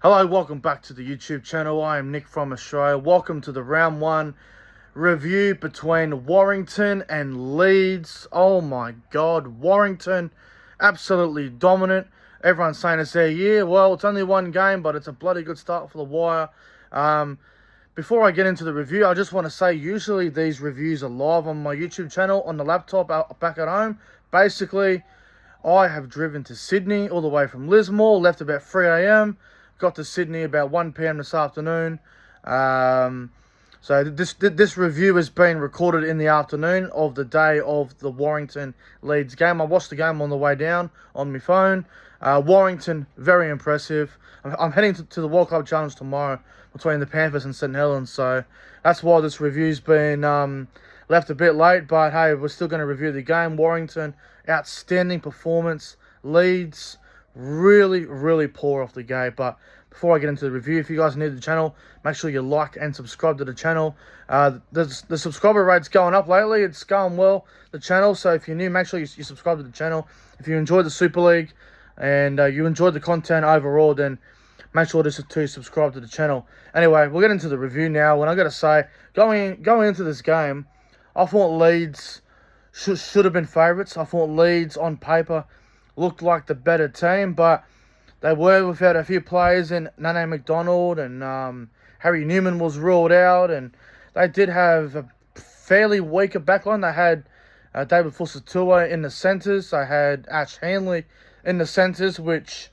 Hello, welcome back to the YouTube channel. I am Nick from Australia. Welcome to the round one review between Warrington and Leeds. Oh my God, Warrington absolutely dominant. Everyone's saying it's their year. Well, it's only one game, but it's a bloody good start for the Wire. Before I get into the review, I just want to say usually these reviews are live on my YouTube channel on the laptop back at home. Basically, I have driven to Sydney all the way from Lismore, left about 3 a.m, got to Sydney about 1 p.m. this afternoon. So this review has been recorded in the afternoon of the day of the Warrington Leeds game. I watched the game on the way down on my phone. Warrington, very impressive. I'm heading to the World Club Challenge tomorrow between the Panthers and St Helens, so that's why this review's been left a bit late. But hey, we're still going to review the game. Warrington, outstanding performance. Leeds, really poor off the gate. But before I get into the review, if you guys are new to the channel, make sure you like and subscribe to the channel. The subscriber rate's going up lately. It's going well, the channel. So if you're new, make sure you subscribe to the channel. If you enjoyed the Super League and you enjoyed the content overall, then make sure to subscribe to the channel. Anyway, we'll get into the review now. And I got to say, going into this game, I thought Leeds should have been favourites. I thought Leeds, on paper, looked like the better team, but they were without a few players in Nane McDonald, and Harry Newman was ruled out, and they did have a fairly weaker backline. They had David Fusatua in the centres. They had Ash Hanley in the centres, which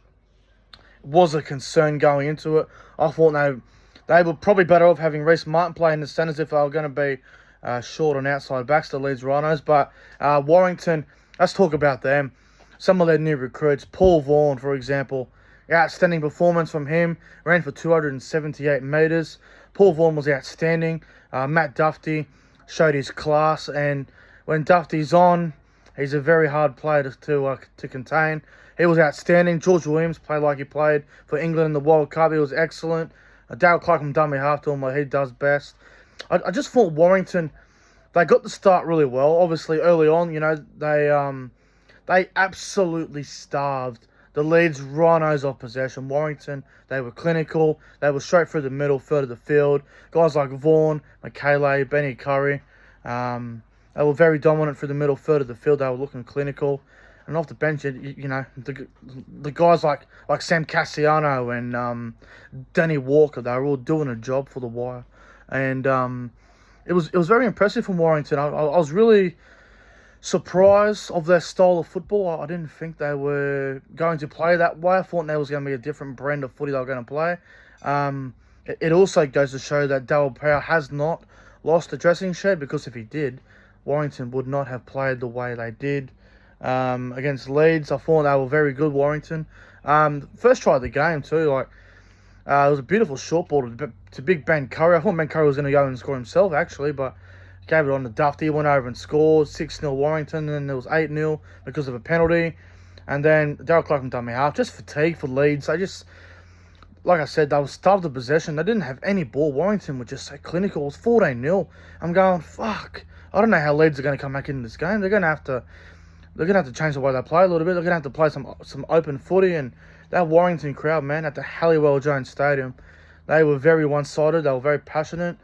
was a concern going into it. I thought they were probably better off having Reece Martin play in the centres if they were going to be short on outside backs, the Leeds Rhinos. But Warrington, let's talk about them. Some of their new recruits, Paul Vaughan, for example, outstanding performance from him, ran for 278 metres. Paul Vaughan was outstanding. Matt Duffy showed his class, and when Duffy's on, he's a very hard player to contain. He was outstanding. George Williams played like he played for England in the World Cup. He was excellent. Dale Clarkham done me half to him what he does best. I just thought Warrington, they got the start really well. Obviously, early on, you know, they absolutely starved the Leeds Rhinos of possession. Warrington, they were clinical. They were straight through the middle, third of the field. Guys like Vaughan, Michele, Benny Curry, they were very dominant through the middle, third of the field. They were looking clinical. And off the bench, you know, the guys like Sam Cassiano and Danny Walker, they were all doing a job for the Wire. And it was very impressive from Warrington. I was really surprised of their style of football. I didn't think they were going to play that way. I thought there was going to be a different brand of footy they were going to play. It also goes to show that Daryl Power has not lost the dressing shed, because if he did, Warrington would not have played the way they did against Leeds. I thought they were very good, Warrington. First try of the game too, like it was a beautiful short ball to Big Ben Curry. I thought Ben Curry was going to go and score himself, actually, but gave it on to Duffy, went over and scored. 6-0 Warrington, and there was 8-0 because of a penalty. And then Daryl Clarkham done me half. Just fatigue for Leeds. They just, like I said, they were starved of possession. They didn't have any ball. Warrington were just so clinical. It was 14-0. I'm going, fuck. I don't know how Leeds are going to come back into this game. They're going to have to change the way they play a little bit. They're going to have to play some open footy. And that Warrington crowd, man, at the Halliwell Jones Stadium, they were very one-sided. They were very passionate.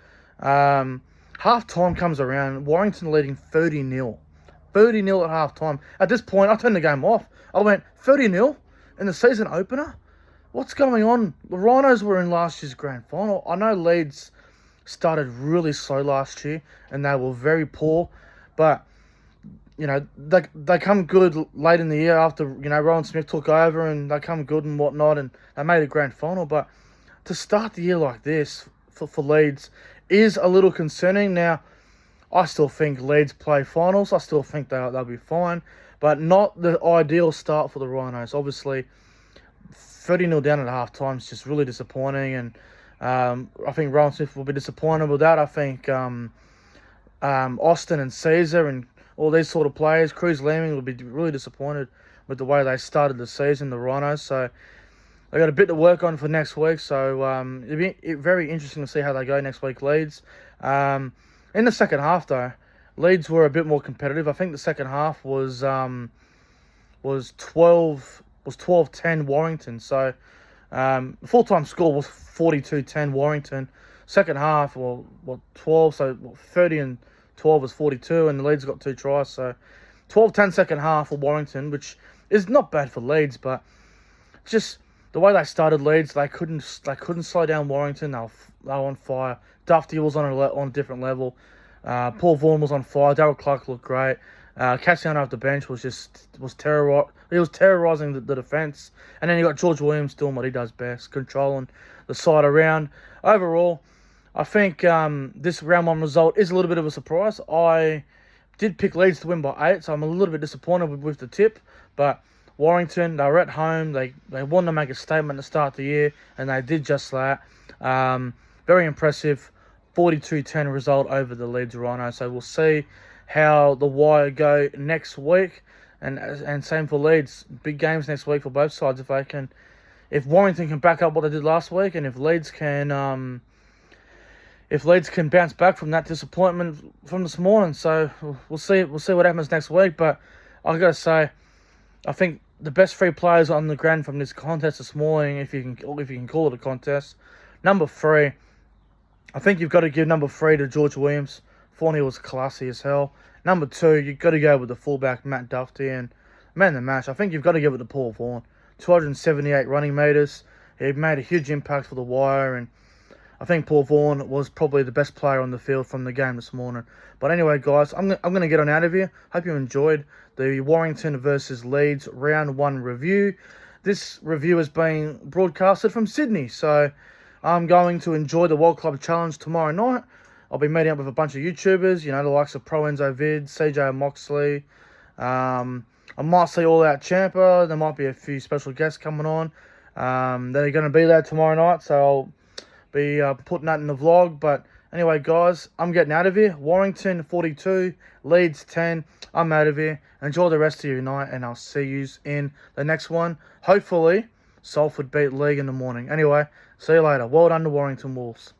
Half-time comes around, Warrington leading 30-0. 30-0 at half-time. At this point, I turned the game off. I went, 30-0 in the season opener? What's going on? The Rhinos were in last year's grand final. I know Leeds started really slow last year, and they were very poor. But, you know, they come good late in the year after, you know, Rowan Smith took over, and they come good and whatnot, and they made a grand final. But to start the year like this for Leeds is a little concerning. Now, I still think Leeds play finals. I still think they'll be fine, but not the ideal start for the Rhinos. Obviously, 30-0 down at half-time is just really disappointing, and I think Rowan Smith will be disappointed with that. I think Austin and Caesar and all these sort of players, Cruz Leeming, will be really disappointed with the way they started the season, the Rhinos. So they got a bit to work on for next week, so it'll be very interesting to see how they go next week, Leeds. In the second half, though, Leeds were a bit more competitive. I think the second half was 12-10 Warrington. So Full-time score was 42-10 Warrington. Second half, 12, so 30 and 12 was 42, and the Leeds got 2 tries. So 12-10 second half for Warrington, which is not bad for Leeds, but just the way they started Leeds, they couldn't slow down Warrington. They were on fire. Dufty was on a different level. Paul Vaughan was on fire. Darryl Clark looked great. Cassiano off the bench was terrorising the defence. And then you got George Williams doing what he does best, controlling the side around. Overall, I think this round 1 result is a little bit of a surprise. I did pick Leeds to win by 8, so I'm a little bit disappointed with the tip. But Warrington, they were at home. They wanted to make a statement to start the year, and they did just that. Very impressive 42-10 result over the Leeds Rhinos. So we'll see how the Wire go next week, and same for Leeds. Big games next week for both sides. If Warrington can back up what they did last week, and if Leeds can bounce back from that disappointment from this morning. So we'll see what happens next week. But I gotta say, I think the best 3 players on the ground from this contest this morning, if you can call it a contest, number 3. I think you've got to give number 3 to George Williams. Forney was classy as hell. Number 2, you've got to go with the fullback, Matt Dufty. And man of the match, I think you've got to give it to Paul Vaughan. 278 running meters. He made a huge impact for the Wire. And I think Paul Vaughan was probably the best player on the field from the game this morning. But anyway, guys, I'm going to get on out of here. Hope you enjoyed the Warrington versus Leeds round 1 review. This review is being broadcasted from Sydney. So I'm going to enjoy the World Club Challenge tomorrow night. I'll be meeting up with a bunch of YouTubers, the likes of Pro Enzo Vid, CJ Moxley. I might see All Out Champa. There might be a few special guests coming on. They're going to be there tomorrow night, so I'll be putting that in the vlog. But anyway, guys, I'm getting out of here. Warrington 42, Leeds 10. I'm out of here. Enjoy the rest of your night, and I'll see you in the next one. Hopefully, Salford beat League in the morning. Anyway, see you later. Well done to Warrington Wolves.